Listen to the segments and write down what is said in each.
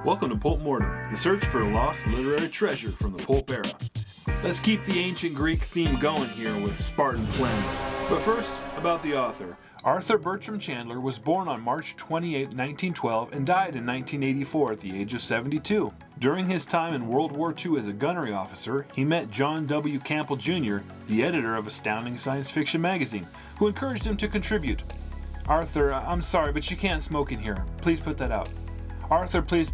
Welcome to Pulp Mortem, the search for a lost literary treasure from the Pulp era. Let's keep the ancient Greek theme going here with Spartan Planet. But first, about the author. Arthur Bertram Chandler was born on March 28, 1912 and died in 1984 at the age of 72. During his time in World War II as a gunnery officer, he met John W. Campbell Jr., the editor of Astounding Science Fiction magazine, who encouraged him to contribute. Arthur, I'm sorry, but you can't smoke in here. Please put that out. Arthur, please.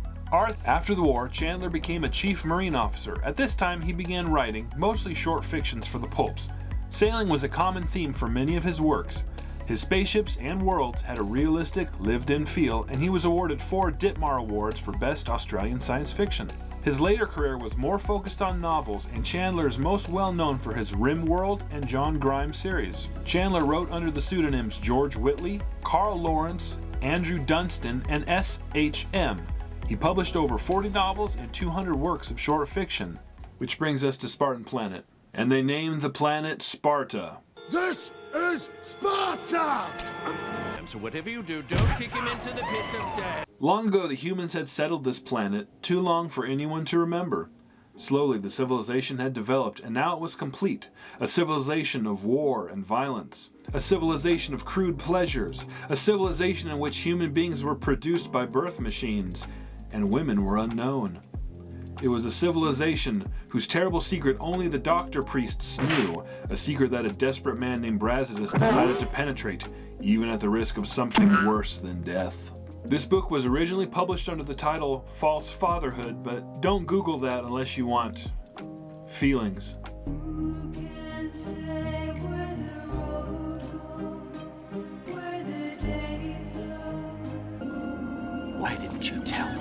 After the war, Chandler became a chief marine officer. At this time, he began writing, mostly short fictions for the pulps. Sailing was a common theme for many of his works. His spaceships and worlds had a realistic, lived-in feel, and he was awarded 4 Ditmar Awards for Best Australian Science Fiction. His later career was more focused on novels, and Chandler is most well known for his Rimworld and John Grimes series. Chandler wrote under the pseudonyms George Whitley, Carl Lawrence, Andrew Dunstan, and S.H.M. He published over 40 novels and 200 works of short fiction. Which brings us to Spartan Planet. And they named the planet Sparta. This is Sparta! So whatever you do, don't kick him into the pit of death. Long ago, the humans had settled this planet, too long for anyone to remember. Slowly, the civilization had developed, and now it was complete. A civilization of war and violence. A civilization of crude pleasures. A civilization in which human beings were produced by birth machines, and women were unknown. It was a civilization whose terrible secret only the doctor priests knew, a secret that a desperate man named Brasidas decided to penetrate, even at the risk of something worse than death. This book was originally published under the title False Fatherhood, but don't Google that unless you want feelings. Who can say where the road goes, where the day flows? Why didn't you tell me?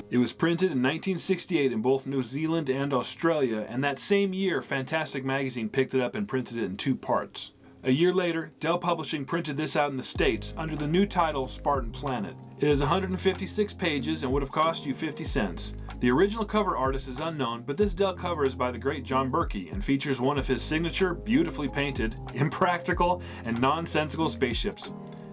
It was printed in 1968 in both New Zealand and Australia, and that same year Fantastic Magazine picked it up and printed it in 2 parts. A year later, Dell Publishing printed this out in the States under the new title Spartan Planet. It is 156 pages and would have cost you 50 cents. The original cover artist is unknown, but this Dell cover is by the great John Berkey and features one of his signature, beautifully painted, impractical, and nonsensical spaceships.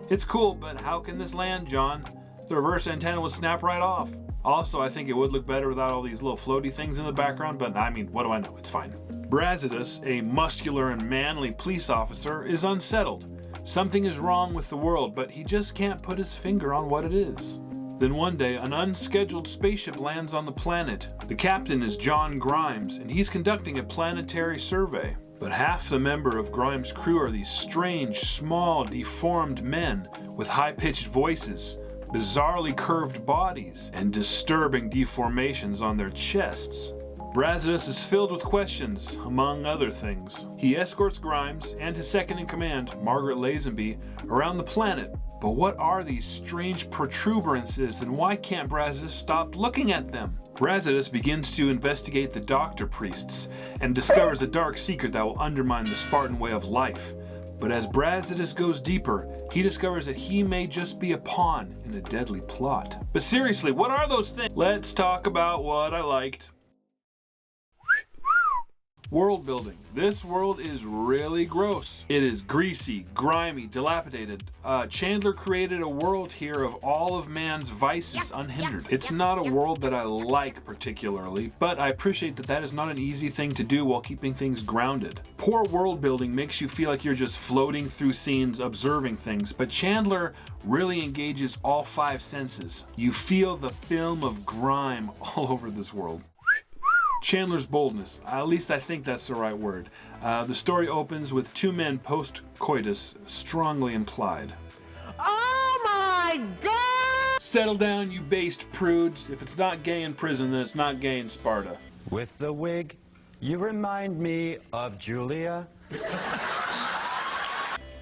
It's cool, but how can this land, John? The reverse antenna would snap right off. Also, I think it would look better without all these little floaty things in the background, but I mean, what do I know? It's fine. Brasidas, a muscular and manly police officer, is unsettled. Something is wrong with the world, but he just can't put his finger on what it is. Then one day, an unscheduled spaceship lands on the planet. The captain is John Grimes, and he's conducting a planetary survey. But half the member of Grimes' crew are these strange, small, deformed men with high-pitched voices, bizarrely curved bodies, and disturbing deformations on their chests. Brasidas is filled with questions, among other things. He escorts Grimes and his second-in-command, Margaret Lazenby, around the planet. But what are these strange protuberances, and why can't Brasidas stop looking at them? Brasidas begins to investigate the doctor priests, and discovers a dark secret that will undermine the Spartan way of life. But as Brasidas goes deeper, he discovers that he may just be a pawn in a deadly plot. But seriously, what are those things? Let's talk about what I liked. World building. This world is really gross. It is greasy, grimy, dilapidated. Chandler created a world here of all of man's vices unhindered. It's not a world that I like particularly, but I appreciate that that is not an easy thing to do while keeping things grounded. Poor world building makes you feel like you're just floating through scenes, observing things, but Chandler really engages all 5 senses. You feel the film of grime all over this world. Chandler's boldness, at least I think that's the right word. The story opens with 2 men post-coitus, strongly implied. Oh my God! Settle down, you based prudes. If it's not gay in prison, then it's not gay in Sparta. With the wig, you remind me of Julia.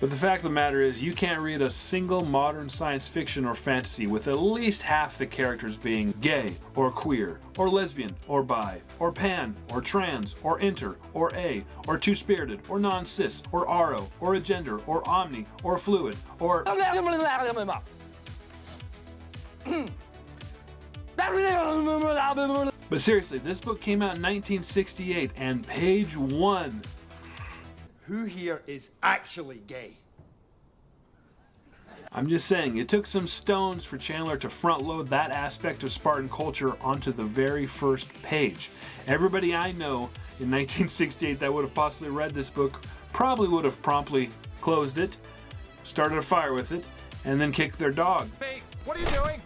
But the fact of the matter is, you can't read a single modern science fiction or fantasy with at least half the characters being gay, or queer, or lesbian, or bi, or pan, or trans, or inter, or a, or two-spirited, or non-cis, or aro, or agender, or omni, or fluid, or... But seriously, this book came out in 1968, and page 1... Who here is actually gay? I'm just saying, it took some stones for Chandler to front load that aspect of Spartan culture onto the very first page. Everybody I know in 1968 that would have possibly read this book probably would have promptly closed it, started a fire with it, and then kicked their dog. Hey, what are you doing?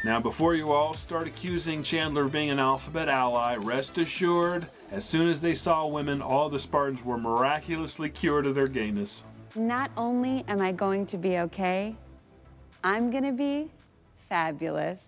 Now, before you all start accusing Chandler of being an alphabet ally, rest assured, as soon as they saw women, all the Spartans were miraculously cured of their gayness. Not only am I going to be okay, I'm gonna be fabulous.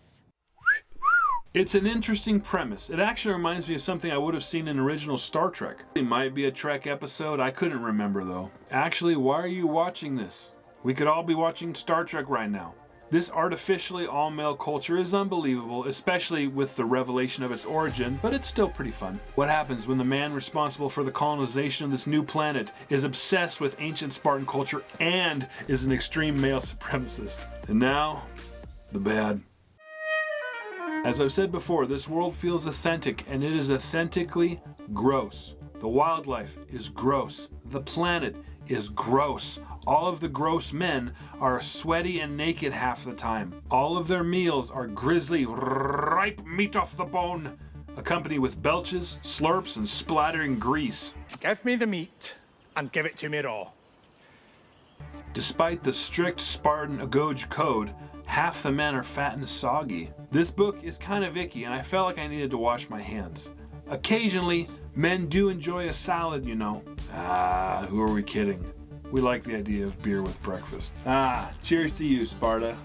It's an interesting premise. It actually reminds me of something I would have seen in original Star Trek. It might be a Trek episode, I couldn't remember though. Actually, why are you watching this? We could all be watching Star Trek right now. This artificially all-male culture is unbelievable, especially with the revelation of its origin, but it's still pretty fun. What happens when the man responsible for the colonization of this new planet is obsessed with ancient Spartan culture and is an extreme male supremacist? And now, the bad. As I've said before, this world feels authentic, and it is authentically gross. The wildlife is gross. The planet is gross. All of the gross men are sweaty and naked half the time. All of their meals are grisly, ripe meat off the bone, accompanied with belches, slurps, and splattering grease. Give me the meat and give it to me raw. Despite the strict Spartan Agoj code, half the men are fat and soggy. This book is kind of icky, and I felt like I needed to wash my hands. Occasionally, men do enjoy a salad, you know. Who are we kidding? We like the idea of beer with breakfast. Cheers to you, Sparta.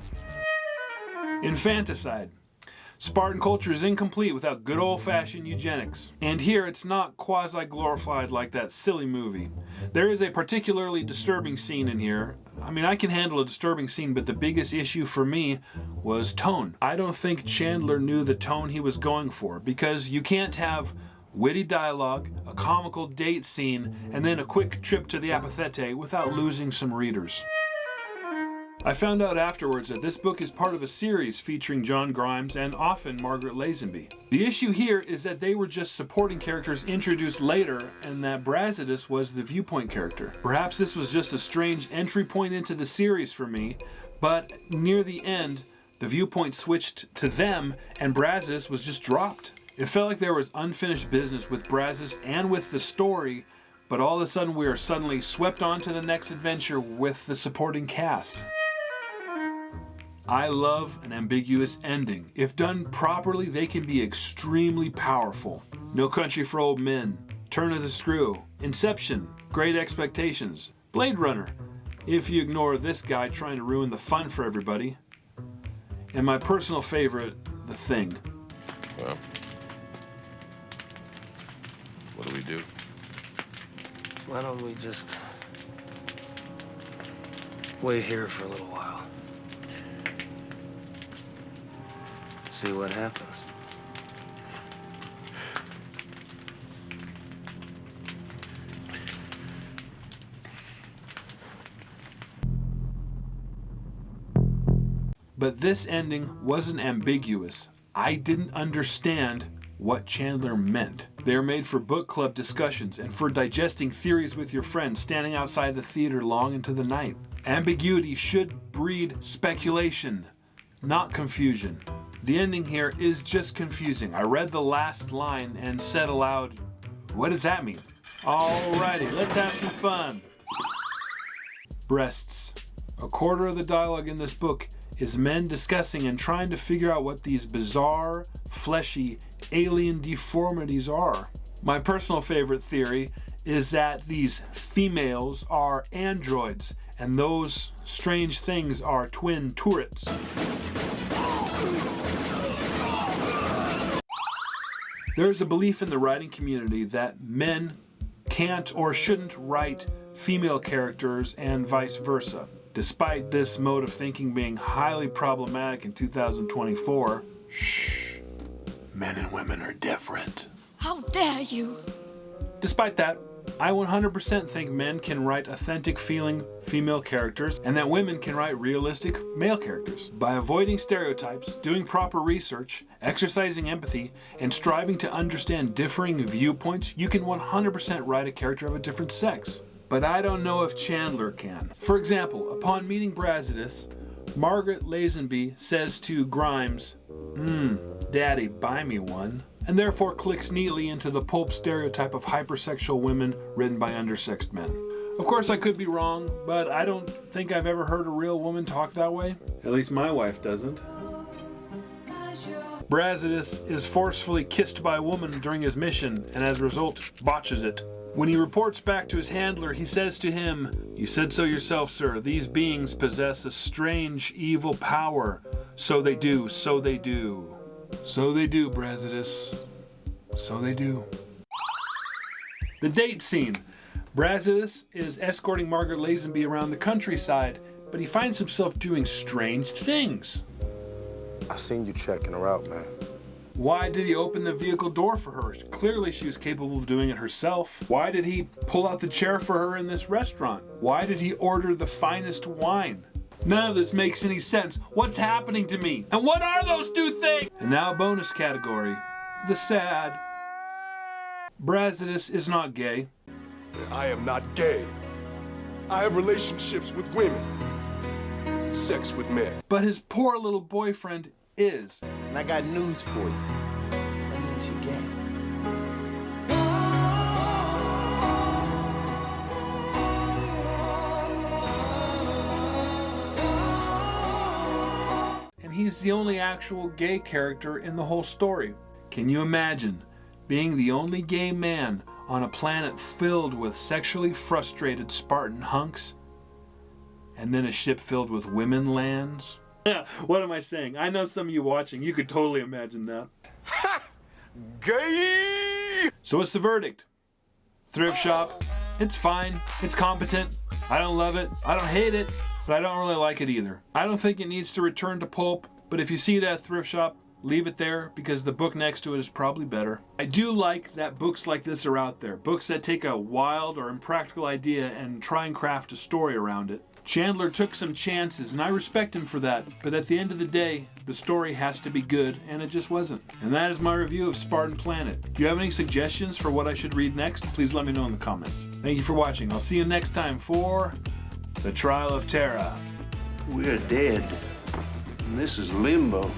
Infanticide. Spartan culture is incomplete without good old-fashioned eugenics. And here it's not quasi-glorified like that silly movie. There is a particularly disturbing scene in here. I mean, I can handle a disturbing scene, but the biggest issue for me was tone. I don't think Chandler knew the tone he was going for, because you can't have witty dialogue, a comical date scene, and then a quick trip to the apathete without losing some readers. I found out afterwards that this book is part of a series featuring John Grimes and often Margaret Lazenby. The issue here is that they were just supporting characters introduced later, and that Brazidus was the viewpoint character. Perhaps this was just a strange entry point into the series for me, but near the end, the viewpoint switched to them and Brazidus was just dropped. It felt like there was unfinished business with Brazos and with the story, but all of a sudden we are suddenly swept on to the next adventure with the supporting cast. I love an ambiguous ending. If done properly, they can be extremely powerful. No Country for Old Men, Turn of the Screw, Inception, Great Expectations, Blade Runner, if you ignore this guy trying to ruin the fun for everybody, and my personal favorite, The Thing. Well, what do we do? Why don't we just wait here for a little while? See what happens. But this ending wasn't ambiguous. I didn't understand what Chandler meant. They are made for book club discussions and for digesting theories with your friends standing outside the theater long into the night. Ambiguity should breed speculation, not confusion. The ending here is just confusing. I read the last line and said aloud, what does that mean? Alrighty, let's have some fun. Breasts. A quarter of the dialogue in this book is men discussing and trying to figure out what these bizarre, fleshy, alien deformities are. My personal favorite theory is that these females are androids, and those strange things are twin turrets. There is a belief in the writing community that men can't or shouldn't write female characters and vice versa. Despite this mode of thinking being highly problematic in 2024, shh, men and women are different. How dare you? Despite that, I 100% think men can write authentic feeling female characters and that women can write realistic male characters. By avoiding stereotypes, doing proper research, exercising empathy, and striving to understand differing viewpoints, you can 100% write a character of a different sex. but I don't know if Chandler can. For example, upon meeting Brazidis, Margaret Lazenby says to Grimes, Daddy, buy me one, and therefore clicks neatly into the pulp stereotype of hypersexual women written by undersexed men. Of course, I could be wrong, but I don't think I've ever heard a real woman talk that way. At least my wife doesn't. Brazidis is forcefully kissed by a woman during his mission, and as a result, botches it. When he reports back to his handler, he says to him, "You said so yourself, sir. These beings possess a strange, evil power. So they do, so they do. So they do, Brazidis. So they do." The date scene. Brazidis is escorting Margaret Lazenby around the countryside, but he finds himself doing strange things. I seen you checking her out, man. Why did he open the vehicle door for her? Clearly she was capable of doing it herself. Why did he pull out the chair for her in this restaurant? Why did he order the finest wine? None of this makes any sense. What's happening to me? And what are those two things? And now a bonus category. The sad. Brazidis is not gay. I am not gay. I have relationships with women. Sex with men. But his poor little boyfriend is. And I got news for you. That means you gay. And he's the only actual gay character in the whole story. Can you imagine being the only gay man on a planet filled with sexually frustrated Spartan hunks? And then a ship filled with women lands? What am I saying? I know some of you watching, you could totally imagine that. Ha! Gay! So what's the verdict? Thrift Shop. It's fine. It's competent. I don't love it. I don't hate it. But I don't really like it either. I don't think it needs to return to pulp. But if you see it at Thrift Shop, leave it there because the book next to it is probably better. I do like that books like this are out there. Books that take a wild or impractical idea and try and craft a story around it. Chandler took some chances, and I respect him for that, but at the end of the day, the story has to be good, and it just wasn't. And that is my review of Spartan Planet. Do you have any suggestions for what I should read next? Please let me know in the comments. Thank you for watching. I'll see you next time for The Trial of Terra. We're dead. And this is limbo.